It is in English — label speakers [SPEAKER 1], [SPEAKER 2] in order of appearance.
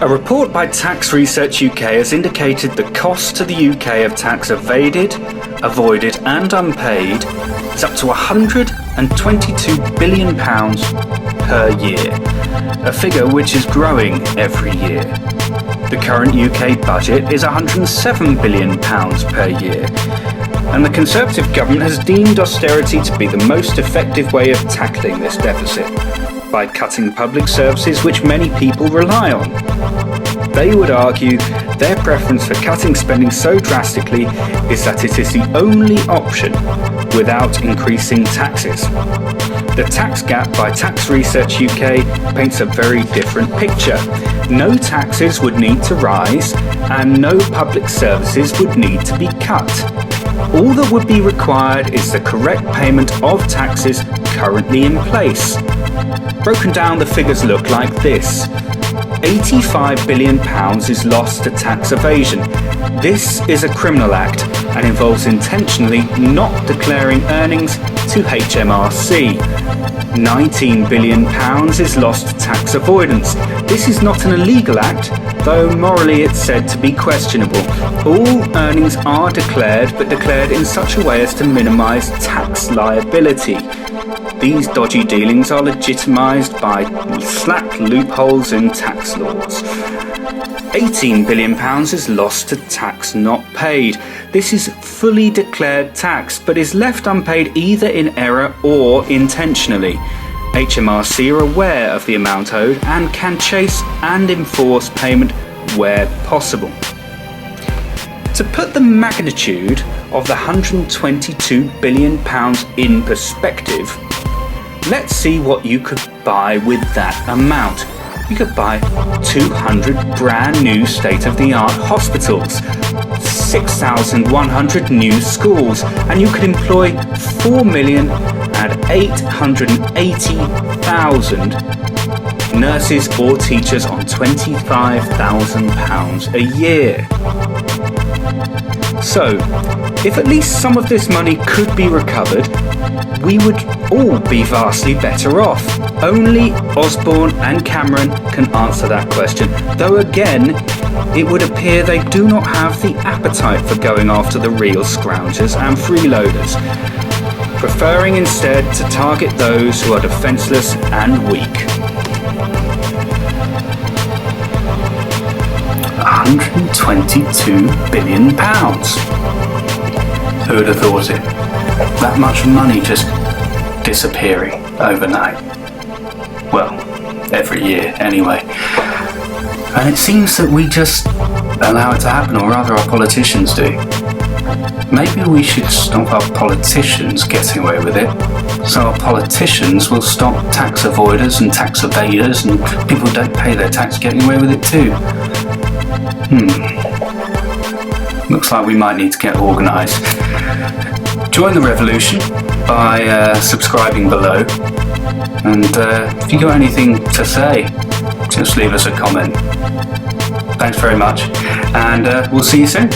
[SPEAKER 1] A report by Tax Research UK has indicated the cost to the UK of tax evaded, avoided and unpaid is up to £122 billion per year, a figure which is growing every year. The current UK budget is £107 billion per year, and the Conservative government has deemed austerity to be the most effective way of tackling this deficit, by cutting public services which many people rely on. They would argue their preference for cutting spending so drastically is that it is the only option without increasing taxes. The Tax Gap by Tax Research UK paints a very different picture. No taxes would need to rise and no public services would need to be cut. All that would be required is the correct payment of taxes currently in place. Broken down, the figures look like this. £85 billion is lost to tax evasion. This is a criminal act and involves intentionally not declaring earnings to HMRC. £19 billion is lost to tax avoidance. This is not an illegal act, though morally it's said to be questionable. All earnings are declared, but declared in such a way as to minimise tax liability. These dodgy dealings are legitimised by slack loopholes in tax laws. £18 billion is lost to tax not paid. This is fully declared tax, but is left unpaid either in error or intentionally. HMRC are aware of the amount owed and can chase and enforce payment where possible. To put the magnitude of the £122 billion in perspective, let's see what you could buy with that amount. You could buy 200 brand new state-of-the-art hospitals, 6,100 new schools, and you could employ 4,880,000 nurses or teachers on £25,000 a year. So, if at least some of this money could be recovered, we would all be vastly better off. Only Osborne and Cameron can answer that question, though again, it would appear they do not have the appetite for going after the real scroungers and freeloaders, preferring instead to target those who are defenceless and weak. £122 billion. Who would have thought it? That much money just disappearing overnight. Well, every year anyway. And it seems that we just allow it to happen, or rather our politicians do. Maybe we should stop our politicians getting away with it, so our politicians will stop tax avoiders and tax evaders and people who don't pay their tax getting away with it too. Looks like we might need to get organised. Join the revolution by subscribing below, and if you got anything to say, just leave us a comment. Thanks very much, and we'll see you soon.